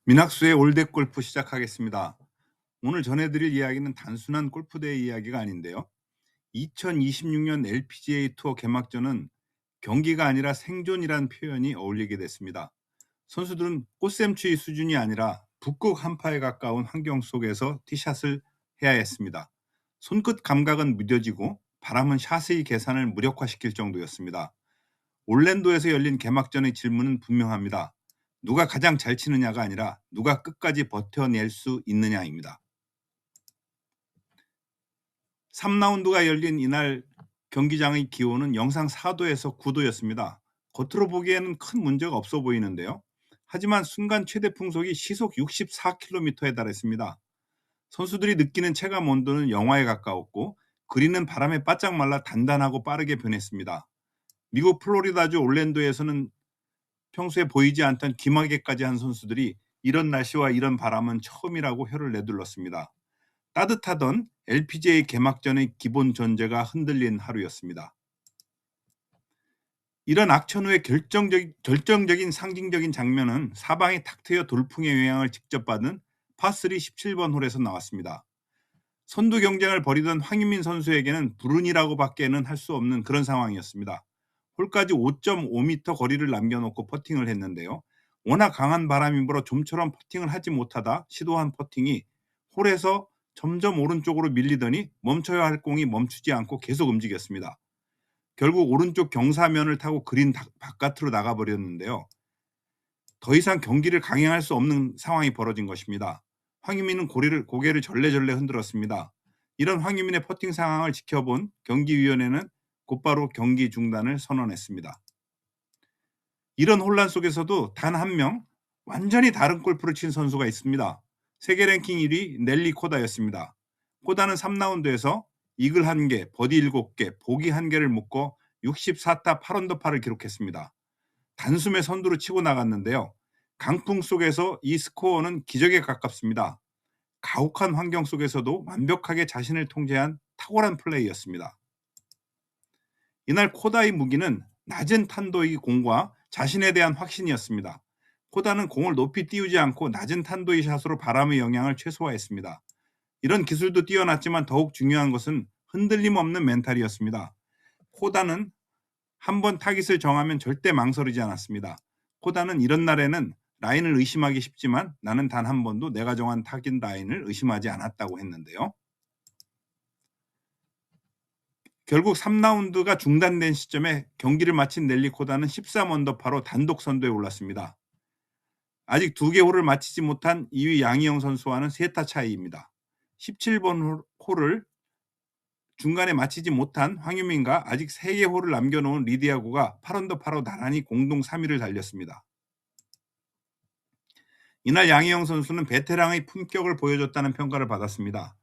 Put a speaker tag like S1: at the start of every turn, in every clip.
S1: 민학수의 올댓 골프 시작하겠습니다. 오늘 전해드릴 이야기는 단순한 골프대회 이야기가 아닌데요. 2026년 LPGA 투어 개막전은 경기가 아니라 생존이란 표현이 어울리게 됐습니다. 선수들은 꽃샘추위 수준이 아니라 북극 한파에 가까운 환경 속에서 티샷을 해야 했습니다. 손끝 감각은 무뎌지고 바람은 샷의 계산을 무력화시킬 정도였습니다. 올랜도에서 열린 개막전의 질문은 분명합니다. 누가 가장 잘 치느냐가 아니라 누가 끝까지 버텨낼 수 있느냐입니다. 3라운드가 열린 이날 경기장의 기온은 영상 4도에서 9도였습니다. 겉으로 보기에는 큰 문제가 없어 보이는데요. 하지만 순간 최대 풍속이 시속 64km에 달했습니다. 선수들이 느끼는 체감 온도는 영하에 가까웠고 그리는 바람에 바짝 말라 단단하고 빠르게 변했습니다. 미국 플로리다주 올랜도에서는 평소에 보이지 않던 기마개까지 한 선수들이 이런 날씨와 이런 바람은 처음이라고 혀를 내둘렀습니다. 따뜻하던 LPGA 개막전의 기본 전제가 흔들린 하루였습니다. 이런 악천 후의 결정적인 상징적인 장면은 사방이 탁 트여 돌풍의 영향을 직접 받은 파3 17번 홀에서 나왔습니다. 선두 경쟁을 벌이던 황유민 선수에게는 불운이라고 밖에는 할 수 없는 그런 상황이었습니다. 홀까지 5.5m 거리를 남겨놓고 퍼팅을 했는데요. 워낙 강한 바람이 불어 좀처럼 퍼팅을 하지 못하다 시도한 퍼팅이 홀에서 점점 오른쪽으로 밀리더니 멈춰야 할 공이 멈추지 않고 계속 움직였습니다. 결국 오른쪽 경사면을 타고 그린 바깥으로 나가버렸는데요. 더 이상 경기를 강행할 수 없는 상황이 벌어진 것입니다. 황유민은 고개를 절레절레 흔들었습니다. 이런 황유민의 퍼팅 상황을 지켜본 경기위원회는 곧바로 경기 중단을 선언했습니다. 이런 혼란 속에서도 단 한 명 완전히 다른 골프를 친 선수가 있습니다. 세계 랭킹 1위 넬리 코다였습니다. 코다는 3라운드에서 이글 1개, 버디 7개, 보기 1개를 묶어 64타 8언더파를 기록했습니다. 단숨에 선두로 치고 나갔는데요. 강풍 속에서 이 스코어는 기적에 가깝습니다. 가혹한 환경 속에서도 완벽하게 자신을 통제한 탁월한 플레이였습니다. 이날 코다의 무기는 낮은 탄도의 공과 자신에 대한 확신이었습니다. 코다는 공을 높이 띄우지 않고 낮은 탄도의 샷으로 바람의 영향을 최소화했습니다. 이런 기술도 뛰어났지만 더욱 중요한 것은 흔들림 없는 멘탈이었습니다. 코다는 한번 타깃을 정하면 절대 망설이지 않았습니다. 코다는 이런 날에는 라인을 의심하기 쉽지만 나는 단 한 번도 내가 정한 타깃 라인을 의심하지 않았다고 했는데요. 결국 3라운드가 중단된 시점에 경기를 마친 넬리 코다는 13언더파로 단독 선두에 올랐습니다. 아직 2개 홀을 마치지 못한 2위 양희영 선수와는 3타 차이입니다. 17번 홀을 중간에 마치지 못한 황유민과 아직 3개 홀을 남겨놓은 리디아고가 8언더파로 나란히 공동 3위를 달렸습니다. 이날 양희영 선수는 베테랑의 품격을 보여줬다는 평가를 받았습니다.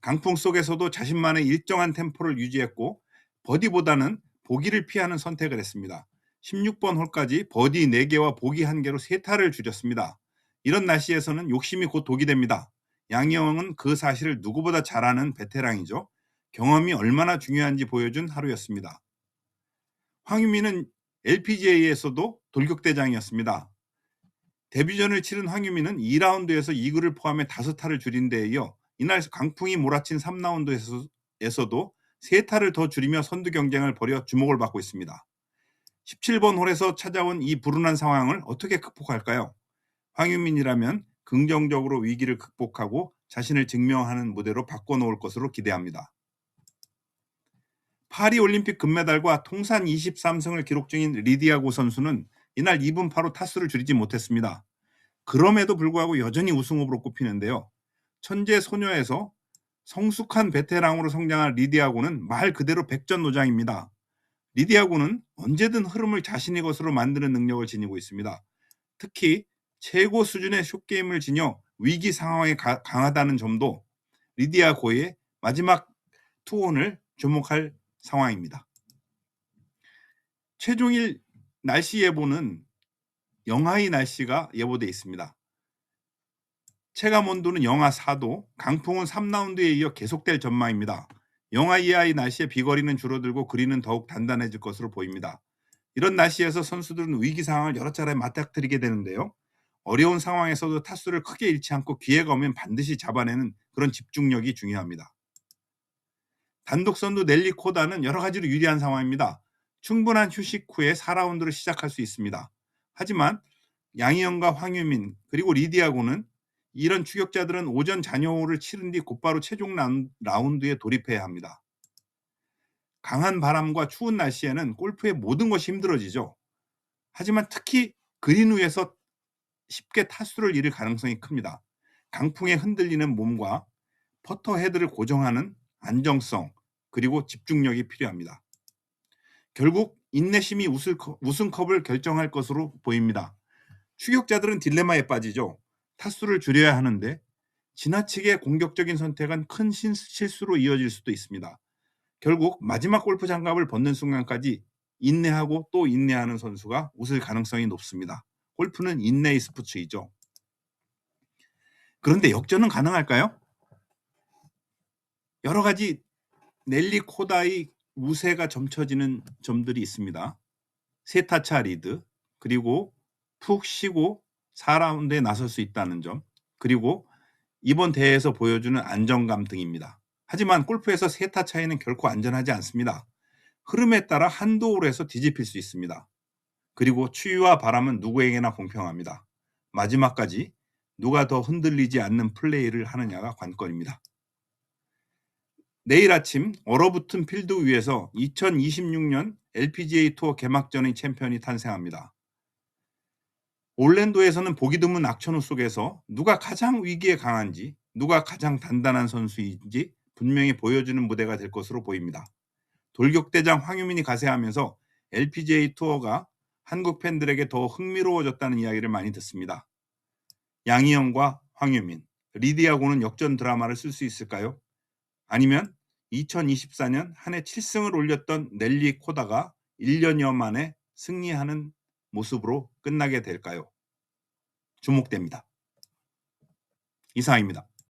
S1: 강풍 속에서도 자신만의 일정한 템포를 유지했고 버디보다는 보기를 피하는 선택을 했습니다. 16번 홀까지 버디 4개와 보기 1개로 3타를 줄였습니다. 이런 날씨에서는 욕심이 곧 독이 됩니다. 양희영은 그 사실을 누구보다 잘 아는 베테랑이죠. 경험이 얼마나 중요한지 보여준 하루였습니다. 황유민은 LPGA에서도 돌격대장이었습니다. 데뷔전을 치른 황유민은 2라운드에서 이글을 포함해 5타를 줄인 데에 이어 이날 강풍이 몰아친 3라운드에서도 3타를 더 줄이며 선두 경쟁을 벌여 주목을 받고 있습니다. 17번 홀에서 찾아온 이 불운한 상황을 어떻게 극복할까요? 황유민이라면 긍정적으로 위기를 극복하고 자신을 증명하는 무대로 바꿔놓을 것으로 기대합니다. 파리올림픽 금메달과 통산 23승을 기록 중인 리디아고 선수는 이날 2분파로 타수를 줄이지 못했습니다. 그럼에도 불구하고 여전히 우승 후보로 꼽히는데요. 천재 소녀에서 성숙한 베테랑으로 성장한 리디아고는 말 그대로 백전노장입니다. 리디아고는 언제든 흐름을 자신의 것으로 만드는 능력을 지니고 있습니다. 특히 최고 수준의 숏게임을 지녀 위기 상황에 강하다는 점도 리디아고의 마지막 투혼을 주목할 상황입니다. 최종일 날씨 예보는 영하의 날씨가 예보돼 있습니다. 체감 온도는 영하 4도, 강풍은 3라운드에 이어 계속될 전망입니다. 영하 이하의 날씨에 비거리는 줄어들고 그린은 더욱 단단해질 것으로 보입니다. 이런 날씨에서 선수들은 위기 상황을 여러 차례 맞닥뜨리게 되는데요. 어려운 상황에서도 타수를 크게 잃지 않고 기회가 오면 반드시 잡아내는 그런 집중력이 중요합니다. 단독 선두 넬리 코다는 여러 가지로 유리한 상황입니다. 충분한 휴식 후에 4라운드를 시작할 수 있습니다. 하지만 양희영과 황유민 그리고 리디아고는 이런 추격자들은 오전 잔여호를 치른 뒤 곧바로 최종 라운드에 돌입해야 합니다. 강한 바람과 추운 날씨에는 골프의 모든 것이 힘들어지죠. 하지만 특히 그린 위에서 쉽게 타수를 잃을 가능성이 큽니다. 강풍에 흔들리는 몸과 퍼터 헤드를 고정하는 안정성 그리고 집중력이 필요합니다. 결국 인내심이 우승컵을 결정할 것으로 보입니다. 추격자들은 딜레마에 빠지죠. 타수를 줄여야 하는데 지나치게 공격적인 선택은 큰 실수로 이어질 수도 있습니다. 결국 마지막 골프 장갑을 벗는 순간까지 인내하고 또 인내하는 선수가 웃을 가능성이 높습니다. 골프는 인내의 스포츠이죠. 그런데 역전은 가능할까요? 여러 가지 넬리 코다의 우세가 점쳐지는 점들이 있습니다. 세타차 리드, 그리고 푹 쉬고 4라운드에 나설 수 있다는 점, 그리고 이번 대회에서 보여주는 안정감 등입니다. 하지만 골프에서 세타 차이는 결코 안전하지 않습니다. 흐름에 따라 한두 홀에서 뒤집힐 수 있습니다. 그리고 추위와 바람은 누구에게나 공평합니다. 마지막까지 누가 더 흔들리지 않는 플레이를 하느냐가 관건입니다. 내일 아침 얼어붙은 필드 위에서 2026년 LPGA 투어 개막전의 챔피언이 탄생합니다. 올랜도에서는 보기 드문 악천후 속에서 누가 가장 위기에 강한지, 누가 가장 단단한 선수인지 분명히 보여주는 무대가 될 것으로 보입니다. 돌격대장 황유민이 가세하면서 LPGA 투어가 한국 팬들에게 더 흥미로워졌다는 이야기를 많이 듣습니다. 양희영과 황유민, 리디아고는 역전 드라마를 쓸 수 있을까요? 아니면 2024년 한 해 7승을 올렸던 넬리 코다가 1년여 만에 승리하는 모습으로 끝나게 될까요? 주목됩니다. 이상입니다.